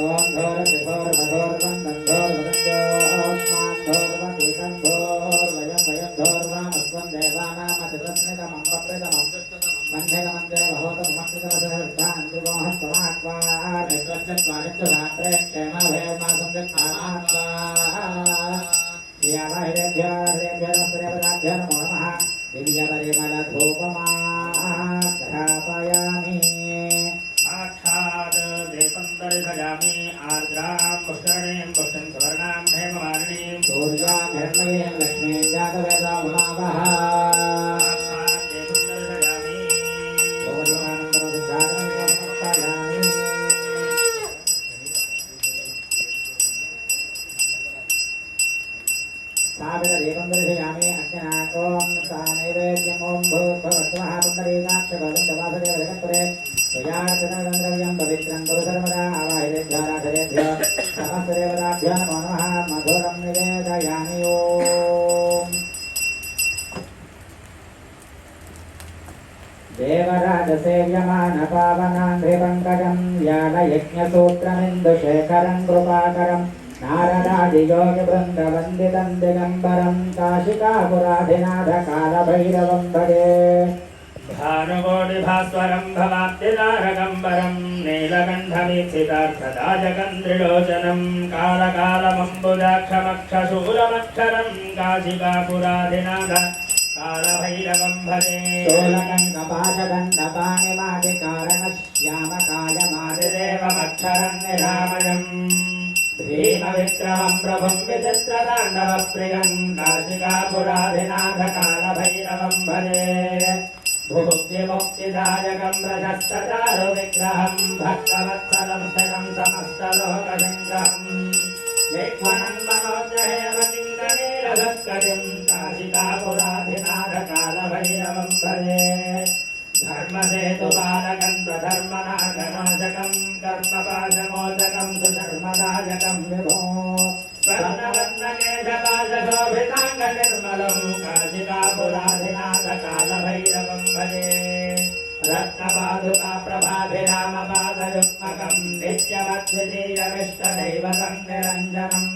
ओम घोर त्रिघोर मघोर वंदन घोर वदन्योऽस्मान् घोरवतीतं घोरवयं वयं घोरवामस्वं देवानामतिरत्नकमं वप्रतमं मन्धेनमन्ते बहोतमक्षितमसहस्रान्तिमोहस्वमात्वार्नित्रश्चत्वारित्वधात्रे क्षेमभेमासं जग्मात्वा श्रियावाहिरेभ्यः हरेभ्यः नमो नमः दिव्यपरिमलधूपमाघ्रापयामि दर्शयामि आर्द्रां पुष्करणीं पुष्टिं सुवर्णां हेमवारिणीं सूर्यां हिरण्मयीं लक्ष्मीं जातवेदां उमावः दर्शयामि सावित्रदेवं दर्शयामि अग्निनाथों सा नैवेद्यं ॐ भूर्भुवस्सुवः पुण्डरीकाक्षगोविन्दवासुदेव जगत्पते त्वयार्चनद्रव्यं पवित्रं कुरु सर्वदा आवाहितेभ्यः राधरेभ्यः समस्तदेवताभ्यो नमो नमः मधुरं निवेदयामि ॐ देवराजसेव्यमानपावनाङ्घ्रिपङ्कजं व्यालयज्ञसूत्रमिन्दुशेखरं कृपाकरं नारदादियोगिवृन्दवन्दितं दिगम्बरं काशिकापुराधिनाथकालभैरवं भजे भानुकोटिभास्वरं भवाब्धितारकम्बरं नीलकण्ठमीप्सितार्थदायकं त्रिलोचनं कालकालमम्बुजाक्षमक्षशूलमक्षरं काशिकापुराधिनाथ कालभैरवं भजे शोलकण्ठपाशदण्डपाणिमादिकारणश्यामकायमादिदेवमक्षरं निरामयम् भीमविक्रमं प्रभुं विचित्रताण्डवप्रियं काशिकापुराधिनाथ कालभैरवं भजे भुक्तिमुक्तिदायकं प्रशस्तचारुविग्रहं भक्तवत्सलं शतं समस्तलोकशङ्करम् विघ्नं मनोजहेमकिङ्करीरभक्करिं काशिकापुराधिनाथ कालभैरवं भजे धर्मसेतुबालकं स्वधर्मनाशनाशकं कर्मपाशमोचकं सुधर्मदायकं विभो स्वर्णवर्णकेशपाशशोभिताङ्गनिर्मलं काशिकापुराधिनाथ कालभैरवं भजे रत्नपादुकाप्रभाभिरामपादयुग्मकं नित्यमद्वितीयमिष्टदैवतं निरञ्जनम्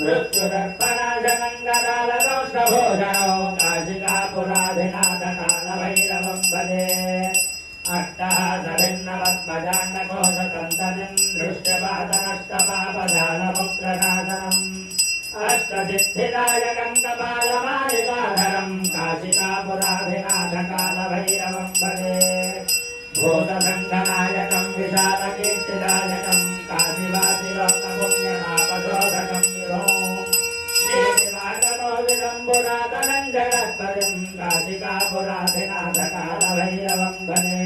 मृत्युदर्पणाशनं गदालदोषभोजनो काशिकापुराधिनाथ कालभैरवं भजे अट्टहासभिन्नवद्भजाण्डकोशसन्ततिं दृष्ट्यपादनष्टपापजालमुग्रनाशनम् अष्टसिद्धिदायकं कपालमालिकाधरं काशिकापुराधिनाथ कालभैरवं भजे भूतसङ्घनायकं विशालकीर्तिदायकं काशिवासिलोकपुण्यपापशोधकं विभो देवागमोविदम्बुरातनं जगत्पतिं काशिकापुराधिनाथ कालभैरवं भजे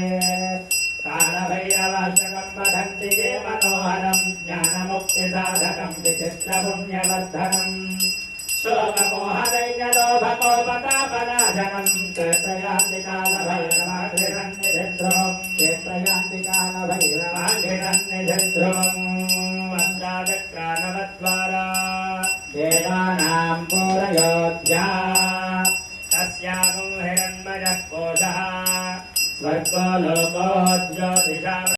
कालभैरवाष्टकं पठन्ति ये मनोहरं ज्ञानमुक्तिसाधकं विचित्रपुण्यवर्धनम् शोकमोहदैन्यलोभकोपतापनाशनं कीर्तयान्ति कालभैरवाघ्रिसन्निधिध्रुवं कीर्तयान्ति कालभैरवाघ्रिसन्निधिध्रुवम् अष्टादक्रानवद्वारा देवानां पूरयोध्या तस्यागुं हिरण्मयः कोशः स्वर्गो लोको ज्योतिषा